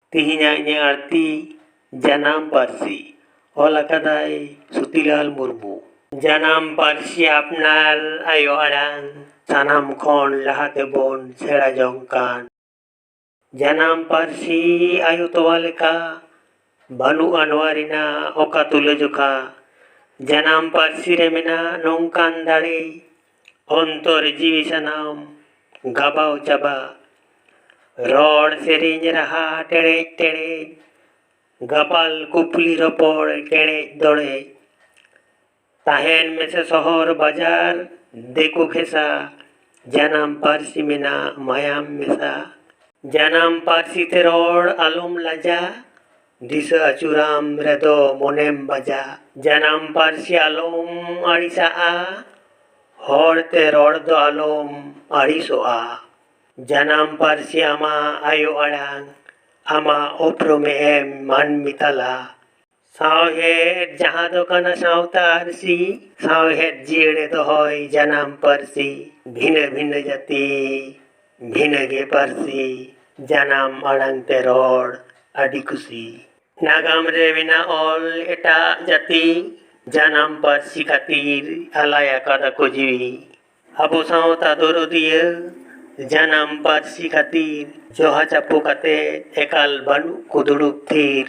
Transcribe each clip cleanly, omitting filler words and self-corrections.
ᱛᱤᱦᱤᱧᱟᱜ ᱤᱧᱟᱹᱜ ᱟᱹᱲᱛᱤ ᱡᱟᱱᱟᱢ ᱯᱟᱹᱨᱥᱤ ᱚᱞ ᱟᱠᱟᱫᱟᱭ ᱥᱩᱛᱤᱞᱟᱞ ᱢᱩᱨᱢᱩ। ᱡᱟᱱᱟᱢ ᱯᱟᱹᱨᱥᱤ ᱟᱯᱱᱟᱨ ᱟᱭᱳ ᱟᱲᱟᱝ ᱥᱟᱱᱟᱢ ᱠᱷᱚᱱ ᱞᱟᱦᱟ ᱛᱮᱵᱚᱱ ᱥᱮᱬᱟ ᱡᱚᱝ ᱠᱟᱱ। ᱡᱟᱱᱟᱢ ᱯᱟᱹᱨᱥᱤ ᱟᱭᱳ ᱛᱚᱣᱟ ᱞᱮᱠᱟ ᱵᱟᱹᱱᱩᱜᱼᱟ ᱱᱚᱣᱟ ᱨᱮᱱᱟᱜ ᱚᱠᱟ ᱛᱩᱞᱟᱹᱡᱚᱠᱷᱟ। ᱡᱟᱱᱟᱢ ᱯᱟᱹᱨᱥᱤ ᱨᱮ ᱢᱮᱱᱟᱜ ᱱᱚᱝᱠᱟᱱ ᱫᱟᱲᱮ ᱚᱱᱛᱚᱨ ᱡᱤᱣᱤ ᱥᱟᱱᱟᱢ ᱜᱟᱵᱟᱣ ᱪᱟᱵᱟ। ᱨᱚᱲ ᱥᱮᱨᱮᱧ ᱨᱟᱦᱟ ᱴᱮᱲᱮᱡ ᱴᱮᱲᱮᱡ ᱜᱟᱯᱟᱞ ᱠᱩᱯᱞᱤ ᱨᱚᱯᱚᱲ ᱠᱮᱲᱮᱡ ᱫᱚᱲᱮᱡ। ᱛᱟᱦᱮᱱ ᱢᱮᱥᱮ ᱥᱚᱦᱚᱨ ᱵᱟᱡᱟᱨ ᱫᱤᱠᱩ ᱵᱷᱮᱥᱟ ᱡᱟᱱᱟᱢ ᱯᱟᱹᱨᱥᱤ ᱢᱮᱱᱟᱜ ᱢᱟᱭᱟᱢ ᱢᱮᱥᱟ। ᱡᱟᱱᱟᱢ ᱯᱟᱹᱨᱥᱤ ᱛᱮ ᱨᱚᱲ ᱟᱞᱚᱢ ᱞᱟᱡᱟ ᱫᱤᱥᱟᱹ ᱟᱹᱪᱩᱨᱟᱢ ᱨᱮᱫᱚ ᱢᱚᱱᱮᱢ ᱵᱟᱡᱟ। ᱡᱟᱱᱟᱢ ᱯᱟᱹᱨᱥᱤ ᱟᱞᱚᱢ ᱟᱹᱲᱤᱥᱟᱜᱼᱟ ᱦᱚᱲᱛᱮ ᱨᱚᱲ ᱫᱚ 아লᱚᱢ 아ড়িᱥᱚᱜᱼᱟ। ᱡᱟᱱᱟᱢ ᱯᱟᱹᱨᱥᱤ ᱟᱢᱟᱜ ᱟᱭᱳ ᱟᱲᱟᱝ ᱟᱢᱟᱜ ᱩᱯᱨᱩᱢᱮ ᱮᱢ ᱢᱟᱹᱱᱢᱤ ᱛᱟᱞᱟ। ᱥᱟᱶᱦᱮᱫ ᱡᱟᱦᱟᱸ ᱫᱚ ᱠᱟᱱᱟ ᱥᱟᱶᱛᱟ ᱟᱹᱨᱥᱤ ᱥᱟᱶᱦᱮᱫ ᱡᱤᱭᱟᱹᱲᱮ ᱫᱚᱦᱚᱭ ᱡᱟᱱᱟᱢ ᱯᱟᱹᱨᱥᱤ। ᱵᱷᱤᱱᱟᱹ ᱵᱷᱤᱱᱟᱹ ᱡᱟᱹᱛᱤ ᱵᱷᱤᱱᱟᱹ ᱜᱮ ᱯᱟᱹᱨᱥᱤ ᱡᱟᱱᱟᱢ ᱟᱲᱟᱝ ᱛᱮ ᱨᱚᱲ ᱟᱹᱰᱤ ᱠᱩᱥᱤ। ᱱᱟᱜᱟᱢ ᱨᱮ ᱢᱮᱱᱟᱜ ᱚᱞ ᱮᱴᱟᱜ ᱡᱟᱹᱛᱤ ᱡᱟᱱᱟᱢ ᱯᱟᱹᱨᱥᱤ ᱠᱷᱟᱹᱛᱤᱨ ᱟᱞᱟᱭ ᱟᱠᱟᱫᱟ ᱠᱚ ᱡᱤᱣᱤ। ᱟᱵᱚ ᱥᱟᱶᱛᱟ ᱫᱚᱨᱚᱫᱤᱭᱟᱹ ᱡᱟᱱᱟᱢ ᱯᱟᱹᱨᱥᱤ ᱠᱷᱟᱹᱛᱤᱨ ᱡᱚᱦᱟ ᱪᱟᱯᱚ ᱠᱟᱛᱮ ᱮᱠᱟᱞ ᱵᱟᱹᱱᱩᱜ ᱠᱚ ᱫᱩᱲᱩᱵ ᱛᱷᱤᱨ।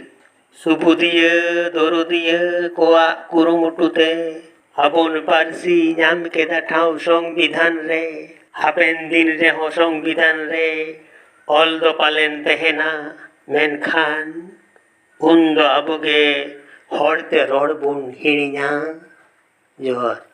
ᱥᱩᱵᱩᱫᱤᱭᱟᱹ ᱫᱚᱨᱚᱫᱤᱭᱟᱹ ᱠᱚᱣᱟᱜ ᱠᱩᱨᱩᱢᱩᱴᱩ ᱛᱮ ᱟᱵᱚᱱ ᱯᱟᱹᱨᱥᱤ ᱧᱟᱢ ᱠᱮᱫᱟ ᱴᱷᱟᱶ ᱥᱚᱝᱵᱤᱫᱷᱟᱱ ᱨᱮ। ᱦᱟᱯᱮᱱ ᱫᱤᱱ ᱨᱮᱦᱚᱸ ᱥᱚᱝᱵᱤᱫᱷᱟᱱ ᱨᱮ ᱚᱞ ᱫᱚ ᱯᱟᱞᱮᱱ ᱛᱟᱦᱮᱱᱟ ᱢᱮᱱᱠᱷᱟᱱ ᱩᱱᱫᱚ ᱟᱵᱚᱜᱮ ᱦᱚᱲᱛᱮ ᱨᱚᱲ ᱵᱚᱱ ᱦᱤᱲᱤᱧᱟ। ᱡᱚᱦᱟᱨ।